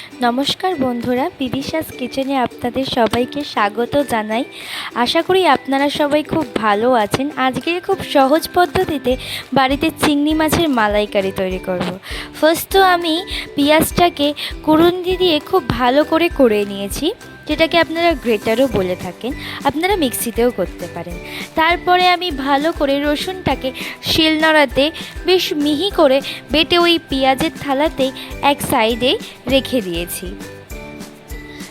নমস্কার বন্ধুরা, বিদিশাস কিচেনে আপনাদের সবাইকে স্বাগত জানাই। আশা করি আপনারা সবাই খুব ভালো আছেন। আজকে খুব সহজ পদ্ধতিতে বাড়িতে চিংড়ি মাছের মালাইকারি তৈরি করব। ফার্স্ট তো আমি পেঁয়াজটাকে কুড়ুন্ডি দিয়ে খুব ভালো করে নিয়েছি, যেটাকে আপনারা গ্রেটারও বলে থাকেন, আপনারা মিক্সিতেও করতে পারেন। তারপরে আমি ভালো করে রসুনটাকে শিলনোড়াতে বেশ মিহি করে বেটে ওই পেঁয়াজের থালাতে এক সাইডে রেখে দিয়েছি।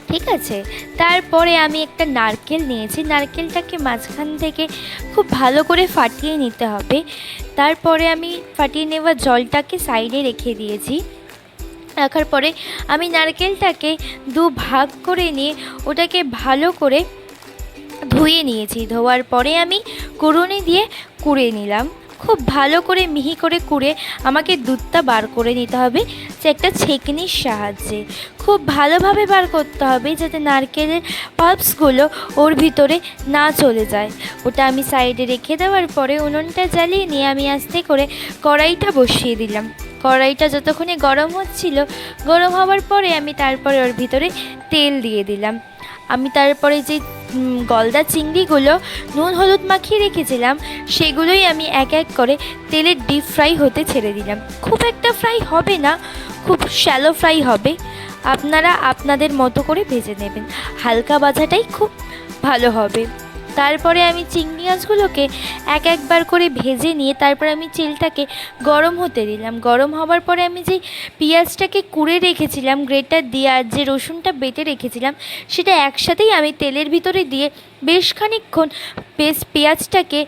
ঠিক আছে, তারপরে আমি একটা নারকেল নিয়েছি, নারকেলটাকে মাঝখান থেকে খুব ভালো করে ফাটিয়ে নিতে হবে। তারপরে আমি ফাটিয়ে নেওয়া জলটাকে সাইডে রেখে দিয়েছি। রাখার পরে আমি নারকেলটাকে দু ভাগ করে নিয়ে ওটাকে ভালো করে ধুয়ে নিয়েছি। ধোয়ার পরে আমি কুড়ুনি দিয়ে কুড়ে নিলাম, খুব ভালো করে মিহি করে কুড়ে আমাকে দুধটা বার করে নিতে হবে, যে একটা ছেঁকনির সাহায্যে খুব ভালোভাবে বার করতে হবে, যাতে নারকেলের পাল্পসগুলো ওর ভিতরে না চলে যায়। ওটা আমি সাইডে রেখে দেওয়ার পরে উনুনটা জ্বালিয়ে নিয়ে আমি আস্তে করে কড়াইটা বসিয়ে দিলাম। কড়াইটা যতক্ষণে গরম হচ্ছিল, গরম হওয়ার পরে আমি তারপরে ওর ভিতরে তেল দিয়ে দিলাম। আমি তারপরে যে গলদা চিংড়িগুলো নুন হলুদ মাখিয়ে রেখেছিলাম, সেগুলোই আমি এক এক করে তেলে ডিপ ফ্রাই হতে ছেড়ে দিলাম। খুব একটা ফ্রাই হবে না, খুব শ্যালো ফ্রাই হবে, আপনারা আপনাদের মতো করে ভেজে নেবেন। হালকা ভাজাটাই খুব ভালো হবে। তারপরে আমি চিংড়ি মাছগুলোকে এক একবার করে ভেজে নিয়ে তারপর আমি তেলটাকে গরম হতে দিলাম। গরম হওয়ার পরে আমি যে পেঁয়াজটাকে কুড়ে রেখেছিলাম গ্রেটার দিয়ে, আর যে রসুনটা বেটে রেখেছিলাম, সেটা একসাথেই আমি তেলের ভিতরে দিয়ে বেশ খানিকক্ষণ পেঁয়াজটাকে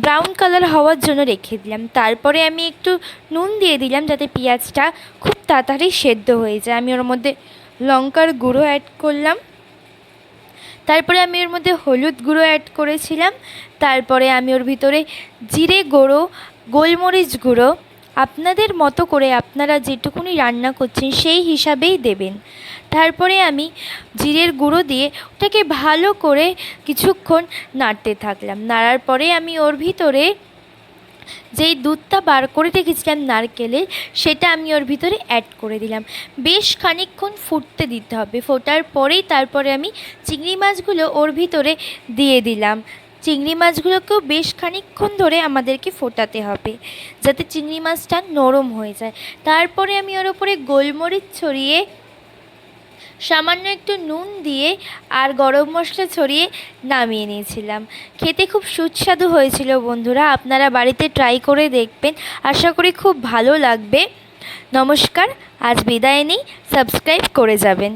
ব্রাউন কালার হওয়ার জন্য রেখে দিলাম। তারপরে আমি একটু নুন দিয়ে দিলাম, যাতে পেঁয়াজটা খুব তাড়াতাড়ি সেদ্ধ হয়ে যায়। আমি ওর মধ্যে লঙ্কার গুঁড়ো অ্যাড করলাম, তারপরে আমি ওর মধ্যে হলুদ গুঁড়ো অ্যাড করেছিলাম, তারপরে আমি ওর ভিতরে জিরে গুঁড়ো, গোলমরিচ গুঁড়ো আপনাদের মতো করে আপনারা যেটুকুনি রান্না করছেন সেই হিসাবেই দেবেন। তারপরে আমি জিরের গুঁড়ো দিয়ে ওটাকে ভালো করে কিছুক্ষণ নাড়তে থাকলাম। নাড়ার পরে আমি ওর ভিতরে যেই দুধটা বার করে রেখেছিলাম নারকেলের, সেটা আমি ওর ভিতরে অ্যাড করে দিলাম। বেশ খানিকক্ষণ ফুটতে দিতে হবে। ফোটার পরেই তারপরে আমি চিংড়ি মাছগুলো ওর ভিতরে দিয়ে দিলাম। চিংড়ি মাছগুলোকেও বেশ খানিকক্ষণ ধরে আমাদেরকে ফোটাতে হবে, যাতে চিংড়ি মাছটা নরম হয়ে যায়। তারপরে আমি ওর ওপরে গোলমরিচ ছড়িয়ে, সামান্য একটু নুন দিয়ে আর গরম মশলা ছড়িয়ে নামিয়ে নিয়েছিলাম। খেতে খুব সুস্বাদু হয়েছিল বন্ধুরা, আপনারা বাড়িতে ট্রাই করে দেখবেন, আশা করি খুব ভালো লাগবে। নমস্কার, আজ বিদায় নিই, সাবস্ক্রাইব করে যাবেন।